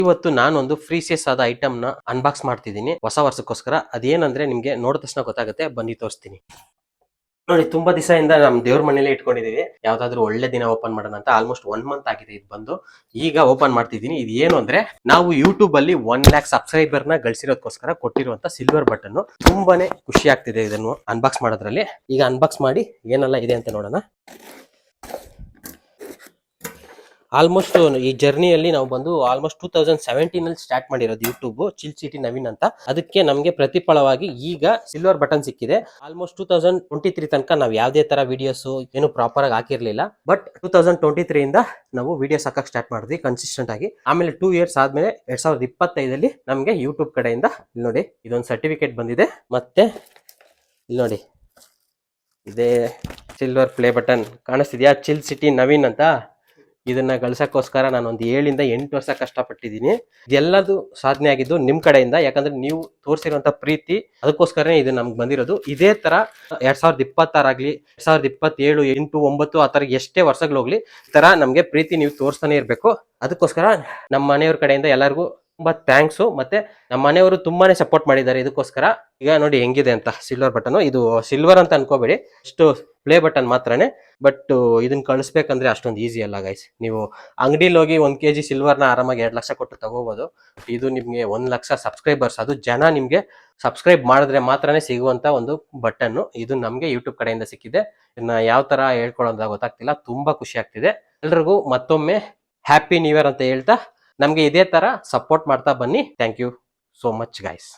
ಇವತ್ತು ನಾನೊಂದು ಫ್ರೀಸಿಯಸ್ ಆದ ಐಟಮ್ ನ ಅನ್ಬಾಕ್ಸ್ ಮಾಡ್ತಿದ್ದೀನಿ ಹೊಸ ವರ್ಷಕ್ಕೋಸ್ಕರ. ಅದೇನಂದ್ರೆ ನಿಮ್ಗೆ ನೋಡಿದ ತಕ್ಷಣ ಗೊತ್ತಾಗುತ್ತೆ, ಬನ್ನಿ ತೋರಿಸ್ತೀನಿ. ನೋಡಿ, ತುಂಬಾ ದಿವಸದಿಂದ ನಮ್ ದೇವ್ರ ಮನೇಲಿ ಇಟ್ಕೊಂಡಿದೀವಿ, ಯಾವ್ದಾದ್ರು ಒಳ್ಳೆ ದಿನ ಓಪನ್ ಮಾಡೋಣ ಅಂತ. ಆಲ್ಮೋಸ್ಟ್ 1 ಮಂತ್ ಆಗಿದೆ ಇದು ಬಂದು. ಈಗ ಓಪನ್ ಮಾಡ್ತಿದ್ದೀನಿ. ಇದು ಏನು ಅಂದ್ರೆ, ನಾವು ಯೂಟ್ಯೂಬ್ ಅಲ್ಲಿ 1 lakh ಸಬ್ಸ್ಕ್ರೈಬರ್ ನ ಗಳಿಸಿರೋದಕ್ಕೋಸ್ಕರ ಕೊಟ್ಟಿರುವಂತ ಸಿಲ್ವರ್ ಬಟನ್. ತುಂಬಾನೇ ಖುಷಿ ಆಗ್ತಿದೆ ಇದನ್ನು ಅನ್ಬಾಕ್ಸ್ ಮಾಡೋದ್ರಲ್ಲಿ. ಈಗ ಅನ್ಬಾಕ್ಸ್ ಮಾಡಿ ಏನೆಲ್ಲ ಇದೆ ಅಂತ ನೋಡೋಣ. ಆಲ್ಮೋಸ್ಟ್ ಈ ಜರ್ನಿಯಲ್ಲಿ ನಾವು ಬಂದು ಆಲ್ಮೋಸ್ಟ್ 2017 ಅಲ್ಲಿ ಸ್ಟಾರ್ಟ್ ಮಾಡಿರೋದು ಯೂಟ್ಯೂಬ್, ಚಿಲ್ ಸಿಟಿ ನವೀನ್ ಅಂತ. ಅದಕ್ಕೆ ನಮಗೆ ಪ್ರತಿಫಲವಾಗಿ ಈಗ ಸಿಲ್ವರ್ ಬಟನ್ ಸಿಕ್ಕಿದೆ. ಆಲ್ಮೋಸ್ಟ್ 2023 ತನಕ ನಾವು ಯಾವ್ದೇ ತರ ವಿಡಿಯೋಸ್ ಏನು ಪ್ರಾಪರ್ ಆಗಿ ಹಾಕಿರ್ಲಿಲ್ಲ. ಬಟ್ 2023 ಇಂದ ನಾವು ವಿಡಿಯೋಸ್ ಹಾಕಕ್ ಸ್ಟಾರ್ಟ್ ಮಾಡಿದ್ವಿ ಕನ್ಸಿಸ್ಟೆಂಟ್ ಆಗಿ. ಆಮೇಲೆ 2 years ಆದ್ಮೇಲೆ 2025 ನಮ್ಗೆ ಯೂಟ್ಯೂಬ್ ಕಡೆಯಿಂದ ಇಲ್ಲಿ ನೋಡಿ ಇದೊಂದು ಸರ್ಟಿಫಿಕೇಟ್ ಬಂದಿದೆ. ಮತ್ತೆ ಇಲ್ಲಿ ನೋಡಿ ಇದೇ ಸಿಲ್ವರ್ ಪ್ಲೇ ಬಟನ್ ಕಾಣಿಸ್ತಿದ್ಯಾ, ಚಿಲ್ ಸಿಟಿ ನವೀನ್ ಅಂತ. ಇದನ್ನ ಗಳಿಸಕ್ಕೋಸ್ಕರ ನಾನು ಒಂದು 7 ಇಂದ 8 ವರ್ಷ ಕಷ್ಟಪಟ್ಟಿದ್ದೀನಿ. ಇದೆಲ್ಲದು ಸಾಧನೆ ಆಗಿದ್ದು ನಿಮ್ ಕಡೆಯಿಂದ, ಯಾಕಂದ್ರೆ ನೀವು ತೋರಿಸಿರುವಂತ ಪ್ರೀತಿ, ಅದಕ್ಕೋಸ್ಕರನೇ ಇದು ನಮ್ಗೆ ಬಂದಿರೋದು. ಇದೇ ತರ 2026 ಆಗ್ಲಿ, 2027, 8, 9 ಆ ತರ ಎಷ್ಟೇ ವರ್ಷಗಳು ಈ ತರ ನಮ್ಗೆ ಪ್ರೀತಿ ನೀವು ತೋರಿಸ್ತಾನೆ ಇರ್ಬೇಕು. ಅದಕ್ಕೋಸ್ಕರ ನಮ್ಮ ಮನೆಯವ್ರ ಕಡೆಯಿಂದ ಎಲ್ಲರಿಗೂ ತುಂಬಾ ಥ್ಯಾಂಕ್ಸ್. ಮತ್ತೆ ನಮ್ಮ ಮನೆಯವರು ತುಂಬಾನೇ ಸಪೋರ್ಟ್ ಮಾಡಿದ್ದಾರೆ ಇದಕ್ಕೋಸ್ಕರ. ಈಗ ನೋಡಿ ಹೆಂಗಿದೆ ಅಂತ ಸಿಲ್ವರ್ ಬಟನ್. ಇದು ಸಿಲ್ವರ್ ಅಂತ ಅನ್ಕೋಬೇಡಿ, ಇಷ್ಟು ಪ್ಲೇ ಬಟನ್ ಮಾತ್ರನೇ. ಬಟ್ ಇದನ್ನ ಕಳಿಸ್ಬೇಕಂದ್ರೆ ಅಷ್ಟೊಂದು ಈಸಿ ಅಲ್ಲ ಗೈಸ್. ನೀವು ಅಂಗಡಿಲಿ ಹೋಗಿ 1 kg ಸಿಲ್ವರ್ನ ಆರಾಮಾಗಿ 2 ಲಕ್ಷ ಕೊಟ್ಟು ತಗೋಬಹುದು. ಇದು ನಿಮ್ಗೆ 1 ಲಕ್ಷ ಸಬ್ಸ್ಕ್ರೈಬರ್ಸ್, ಅದು ಜನ ನಿಮ್ಗೆ ಸಬ್ಸ್ಕ್ರೈಬ್ ಮಾಡಿದ್ರೆ ಮಾತ್ರನೇ ಸಿಗುವಂತ ಒಂದು ಬಟನ್. ಇದು ನಮ್ಗೆ ಯೂಟ್ಯೂಬ್ ಕಡೆಯಿಂದ ಸಿಕ್ಕಿದೆ. ಇದನ್ನ ಯಾವ ತರ ಹೇಳ್ಕೊಳ್ಳೋದ ಗೊತ್ತಾಗ್ತಿಲ್ಲ, ತುಂಬಾ ಖುಷಿ ಆಗ್ತಿದೆ. ಎಲ್ರಿಗೂ ಮತ್ತೊಮ್ಮೆ ಹ್ಯಾಪಿ ನ್ಯೂ ಇಯರ್ ಅಂತ ಹೇಳ್ತಾ, ನಮ್ಗೆ ಇದೇ ತರ ಸಪೋರ್ಟ್ ಮಾಡ್ತಾ ಬನ್ನಿ. Thank you so much guys.